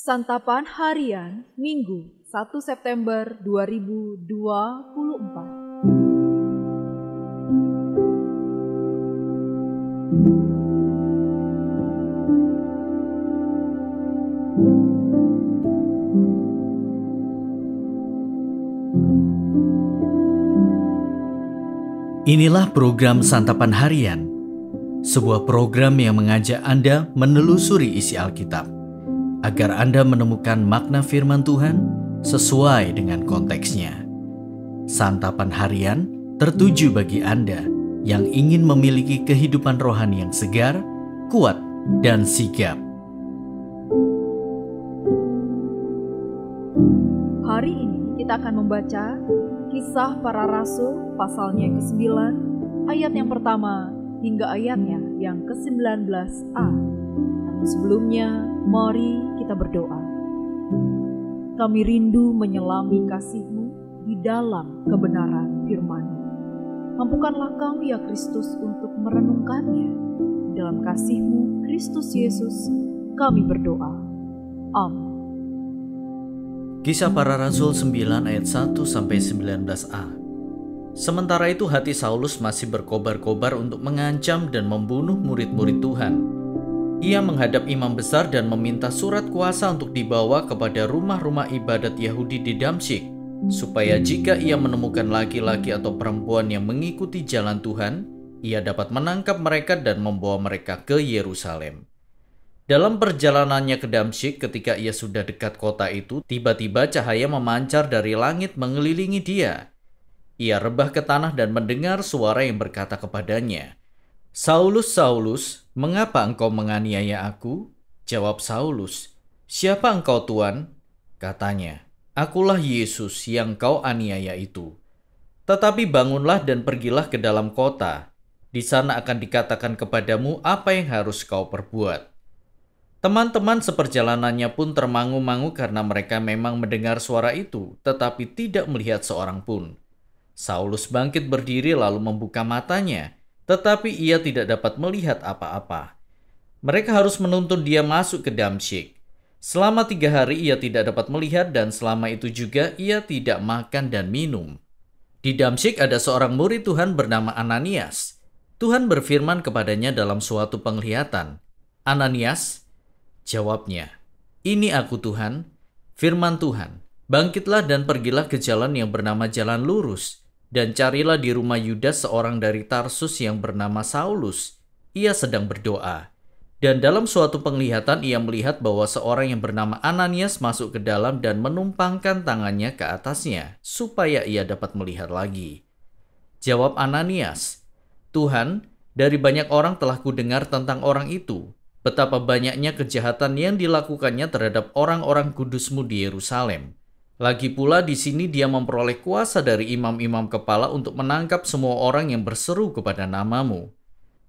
Santapan Harian Minggu 1 September 2024. Inilah program Santapan Harian, sebuah program yang mengajak Anda menelusuri isi Alkitab, agar Anda menemukan makna firman Tuhan sesuai dengan konteksnya. Santapan Harian tertuju bagi Anda yang ingin memiliki kehidupan rohani yang segar, kuat, dan sigap. Hari ini kita akan membaca Kisah Para Rasul pasalnya yang ke-9, ayat yang pertama hingga ayatnya yang ke-19a. Namun sebelumnya, mari kita berdoa. Kami rindu menyelami kasih-Mu di dalam kebenaran firman-Mu. Mampukanlah kami ya Kristus untuk merenungkannya. Dalam kasih-Mu, Kristus Yesus, kami berdoa. Amin. Kisah Para Rasul 9 ayat 1-19a. Sementara itu hati Saulus masih berkobar-kobar untuk mengancam dan membunuh murid-murid Tuhan. Ia menghadap imam besar dan meminta surat kuasa untuk dibawa kepada rumah-rumah ibadat Yahudi di Damsyik, supaya jika ia menemukan laki-laki atau perempuan yang mengikuti jalan Tuhan, ia dapat menangkap mereka dan membawa mereka ke Yerusalem. Dalam perjalanannya ke Damsyik, ketika ia sudah dekat kota itu, tiba-tiba cahaya memancar dari langit mengelilingi dia. Ia rebah ke tanah dan mendengar suara yang berkata kepadanya, "Saulus, Saulus, mengapa engkau menganiaya aku?" Jawab Saulus, "Siapa engkau, Tuan?" Katanya, "Akulah Yesus yang kau aniaya itu. Tetapi bangunlah dan pergilah ke dalam kota. Di sana akan dikatakan kepadamu apa yang harus kau perbuat." Teman-teman seperjalanannya pun termangu-mangu karena mereka memang mendengar suara itu, tetapi tidak melihat seorang pun. Saulus bangkit berdiri lalu membuka matanya, tetapi ia tidak dapat melihat apa-apa. Mereka harus menuntun dia masuk ke Damsyik. Selama 3 hari ia tidak dapat melihat dan selama itu juga ia tidak makan dan minum. Di Damsyik ada seorang murid Tuhan bernama Ananias. Tuhan berfirman kepadanya dalam suatu penglihatan, "Ananias?" Jawabnya, "Ini aku Tuhan." Firman Tuhan, "Bangkitlah dan pergilah ke jalan yang bernama Jalan Lurus, dan carilah di rumah Yudas seorang dari Tarsus yang bernama Saulus. Ia sedang berdoa." Dan dalam suatu penglihatan ia melihat bahwa seorang yang bernama Ananias masuk ke dalam dan menumpangkan tangannya ke atasnya, supaya ia dapat melihat lagi. Jawab Ananias, "Tuhan, dari banyak orang telah kudengar tentang orang itu, betapa banyaknya kejahatan yang dilakukannya terhadap orang-orang kudus-Mu di Yerusalem. Lagi pula di sini dia memperoleh kuasa dari imam-imam kepala untuk menangkap semua orang yang berseru kepada nama-Mu."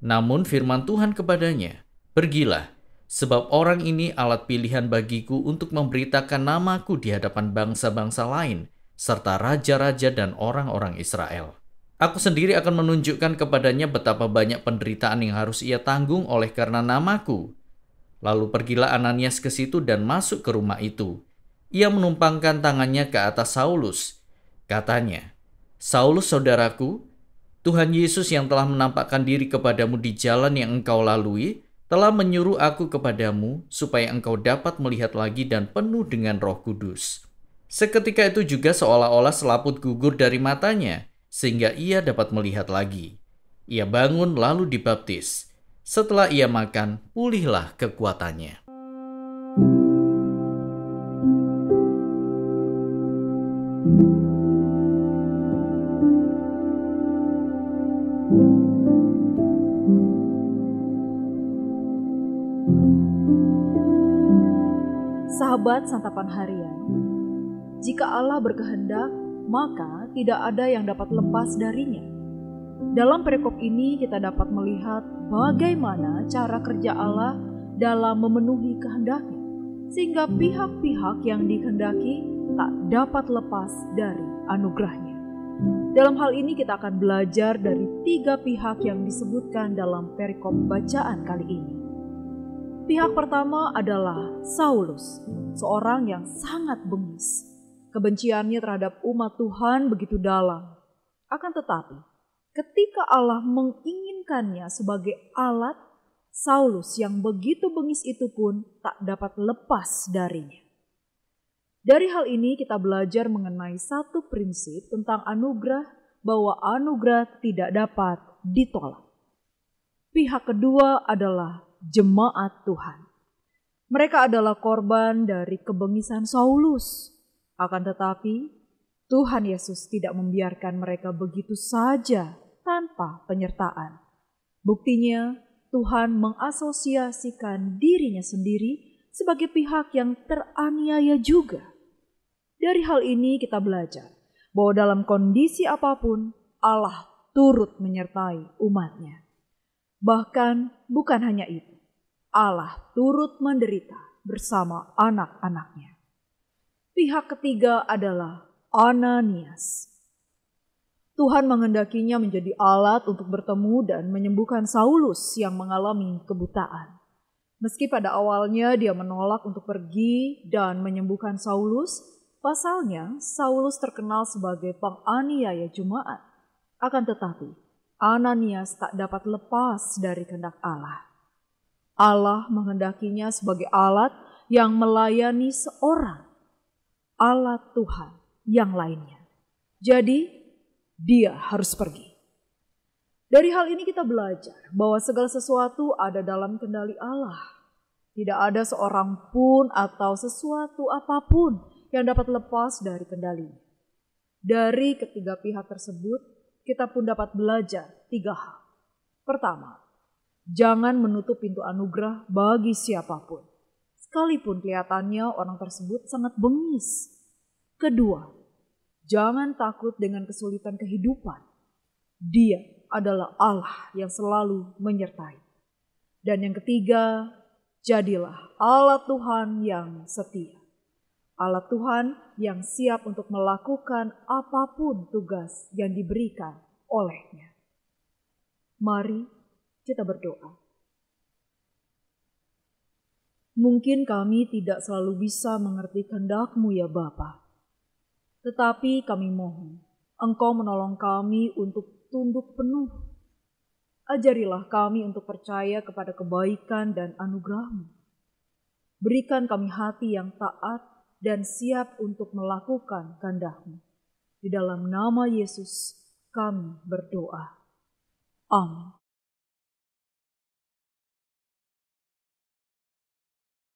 Namun firman Tuhan kepadanya, "Pergilah, sebab orang ini alat pilihan bagiku untuk memberitakan namaku di hadapan bangsa-bangsa lain, serta raja-raja dan orang-orang Israel. Aku sendiri akan menunjukkan kepadanya betapa banyak penderitaan yang harus ia tanggung oleh karena namaku." Lalu pergilah Ananias ke situ dan masuk ke rumah itu. Ia menumpangkan tangannya ke atas Saulus. Katanya, "Saulus saudaraku, Tuhan Yesus yang telah menampakkan diri kepadamu di jalan yang engkau lalui, telah menyuruh aku kepadamu supaya engkau dapat melihat lagi dan penuh dengan Roh Kudus." Seketika itu juga seolah-olah selaput gugur dari matanya, sehingga ia dapat melihat lagi. Ia bangun lalu dibaptis. Setelah ia makan, pulihlah kekuatannya. Sahabat Santapan Harian, jika Allah berkehendak, maka tidak ada yang dapat lepas darinya. Dalam perikop ini kita dapat melihat bagaimana cara kerja Allah dalam memenuhi kehendak-Nya, sehingga pihak-pihak yang dikehendaki tak dapat lepas dari anugerah-Nya. Dalam hal ini kita akan belajar dari 3 pihak yang disebutkan dalam perikop bacaan kali ini. Pihak pertama adalah Saulus, seorang yang sangat bengis. Kebenciannya terhadap umat Tuhan begitu dalam. Akan tetapi, ketika Allah menginginkannya sebagai alat, Saulus yang begitu bengis itu pun tak dapat lepas darinya. Dari hal ini kita belajar mengenai satu prinsip tentang anugerah, bahwa anugerah tidak dapat ditolak. Pihak kedua adalah jemaat Tuhan. Mereka adalah korban dari kebengisan Saulus. Akan tetapi, Tuhan Yesus tidak membiarkan mereka begitu saja tanpa penyertaan. Buktinya, Tuhan mengasosiasikan dirinya sendiri sebagai pihak yang teraniaya juga. Dari hal ini kita belajar bahwa dalam kondisi apapun, Allah turut menyertai umatnya. Bahkan bukan hanya itu, Allah turut menderita bersama anak-anaknya. Pihak ketiga adalah Ananias. Tuhan menghendakinya menjadi alat untuk bertemu dan menyembuhkan Saulus yang mengalami kebutaan. Meski pada awalnya dia menolak untuk pergi dan menyembuhkan Saulus, pasalnya Saulus terkenal sebagai penganiaya jemaat. Akan tetapi, Ananias tak dapat lepas dari kehendak Allah. Allah menghendakinya sebagai alat yang melayani seorang, alat Tuhan yang lainnya. Jadi, dia harus pergi. Dari hal ini kita belajar bahwa segala sesuatu ada dalam kendali Allah. Tidak ada seorang pun atau sesuatu apapun yang dapat lepas dari kendalinya. Dari ketiga pihak tersebut, kita pun dapat belajar 3 hal. Pertama, jangan menutup pintu anugerah bagi siapapun, sekalipun kelihatannya orang tersebut sangat bengis. Kedua, jangan takut dengan kesulitan kehidupan. Dia adalah Allah yang selalu menyertai. Dan yang ketiga, jadilah alat Tuhan yang setia. Alat Tuhan yang siap untuk melakukan apapun tugas yang diberikan olehnya. Mari kita berdoa. Mungkin kami tidak selalu bisa mengerti kehendak-Mu ya Bapa. Tetapi kami mohon, Engkau menolong kami untuk tunduk penuh. Ajarilah kami untuk percaya kepada kebaikan dan anugerah-Mu. Berikan kami hati yang taat dan siap untuk melakukan kehendak-Mu. Di dalam nama Yesus kami berdoa. Amin.